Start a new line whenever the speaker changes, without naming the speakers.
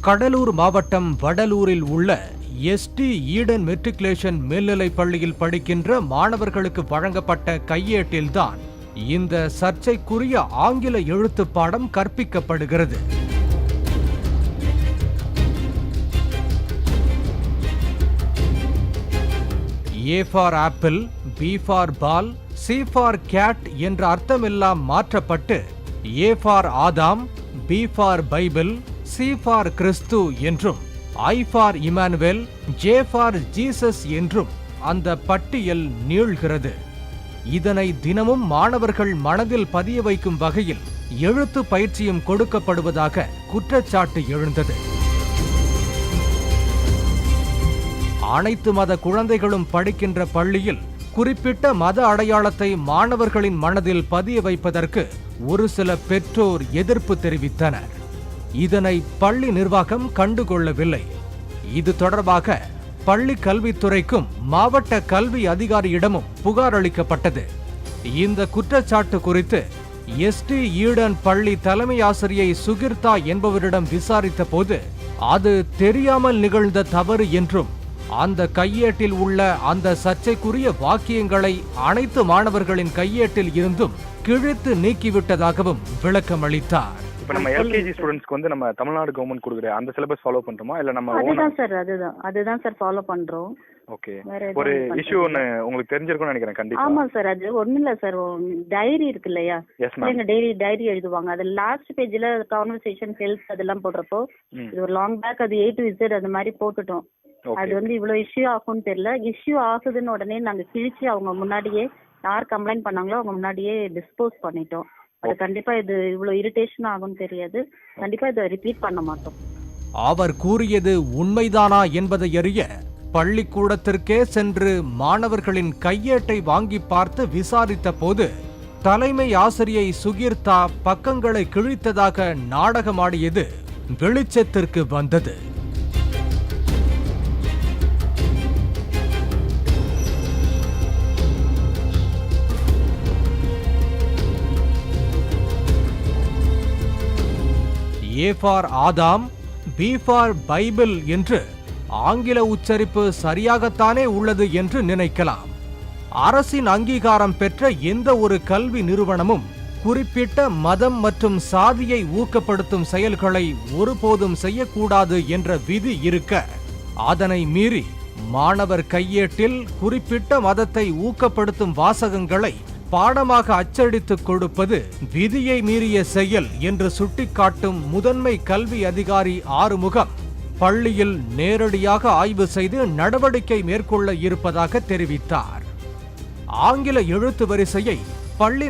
கடலூர் மாவட்டம் வடலூரில் உள்ள ST Eden matriculation மேல்நிலைப் பள்ளியில் படிக்கின்ற மாணவர்களுக்கு வழங்கப்பட்ட கையேட்டில்தான் இந்த சர்ச்சைக்குரிய ஆங்கில எழுத்து பாடம் கற்பிக்கப்படுகிறது. A for apple, B for ball, C for cat என்ற அர்த்தமெல்லாம் மாற்றப்பட்டு A for Adam, B for Bible, C for கிறிஸ்து என்றும் I for Emmanuel, J for Jesus என்றும் அந்த பட்டியல் நீள்கிறது. இதனை தினமும் மாணவர்கள் மனதில் பதிய வைக்கும் வகையில் எழுத்து பயிற்சியும் கொடுக்கப்படுவதாக குற்றச்சாட்டு எழுந்தது. அனைத்து மத குழந்தைகளும் படிக்கின்ற பள்ளியில் குறிப்பிட்ட மத அடையாளத்தை மாணவர்களின் மனதில் பதிய வைப்பதற்கு ஒரு சில பெற்றோர் எதிர்ப்பு தெரிவித்தனர். இதனை பள்ளி நிர்வாகம் கண்டுகொள்ளவில்லை. இது தொடர்பாக பள்ளி கல்வித்துறைக்கும் மாவட்ட கல்வி அதிகாரியிடமும் புகார் அளிக்கப்பட்டது. இந்த குற்றச்சாட்டு குறித்து எஸ்டி ஈடன் பள்ளி தலைமை ஆசிரியை சுகிர்தா என்பவரிடம் விசாரித்த போது அது தெரியாமல் நிகழ்ந்த தவறு என்றும் அந்த கையேட்டில் உள்ள அந்த சர்ச்சைக்குரிய வாக்கியங்களை அனைத்து மாணவர்களின் கையேட்டில் இருந்தும் கிழித்து நீக்கிவிட்டதாகவும் விளக்கம் அளித்தார்.
இப்ப நம்ம எல்கேஜி ஸ்டூடண்ட்ஸ்க்கு வந்து நம்ம தமிழ்நாடு கவர்மெண்ட் கொடுக்குற அந்த சிலபஸ் ஃபாலோ பண்றோமா இல்ல நம்ம
அதுதான் சார் ஃபாலோ பண்றோம்.
ஓகே, ஒரு இஷ்யூ ஒன்னு உங்களுக்கு தெரிஞ்சிருக்கும்னு நினைக்கிறேன். கண்டிப்பா.
ஆமா சார், அது ஒண்ணும் இல்ல சார், டைரி இருக்கு இல்லையா, எங்க டைரி எழுதுவாங்க. அது லாஸ்ட் பேஜ்ல கான்வர்சேஷன் ஹெல்ப் அதெல்லாம் போடுறப்போ இது ஒரு லாங் பேக் அது A to Z அந்த மாதிரி போட்டுட்டோம். அது வந்து இவ்வளவு இஷ்யூ ஆகும்னு தெரியல. இஷ்யூ ஆகுதுன்னு உடனே நாங்க கிழிச்சு அவங்க முன்னாடியே யார் கம்ப்ளைண்ட் பண்ணாங்களோ அவங்க முன்னாடியே டிஸ்போஸ் பண்ணிட்டோம். அது கண்டிப்பா இது இவ்வளவு இரிட்டேஷன் ஆகும்னு தெரியாது. கண்டிப்பா இதை ரிப்பீட் பண்ண மாட்டோம்.
அவர் கூறியது உண்மைதானா என்பதை அறிய பள்ளிக்கூடத்திற்கே சென்று மாணவர்களின் கையேட்டை வாங்கி பார்த்து விசாரித்த போது தலைமை ஆசிரியை சுகிர்தா பக்கங்களை கிழித்ததாக நாடகமாடியது வெளிச்சத்திற்கு வந்தது. A for Adam, B for Bible என்று ஆங்கில உச்சரிப்பு சரியாகத்தானே உள்ளது என்று நினைக்கலாம். அரசின் அங்கீகாரம் பெற்ற எந்த ஒரு கல்வி நிறுவனமும் குறிப்பிட்ட மதம் மற்றும் சாதியை ஊக்கப்படுத்தும் செயல்களை ஒருபோதும் செய்யக்கூடாது என்ற விதி இருக்க, அதனை மீறி மாணவர் கையேட்டில் குறிப்பிட்ட மதத்தை ஊக்கப்படுத்தும் வாசகங்களை பாடமாக அச்சடித்துக் கொடுப்பது விதியை மீறிய செயல் என்று சுட்டிக்காட்டும் முதன்மை கல்வி அதிகாரி ஆறுமுகம் பள்ளியில் நேரடியாக ஆய்வு செய்து நடவடிக்கை மேற்கொள்ள இருப்பதாக தெரிவித்தார். ஆங்கில எழுத்து வரிசையை பள்ளி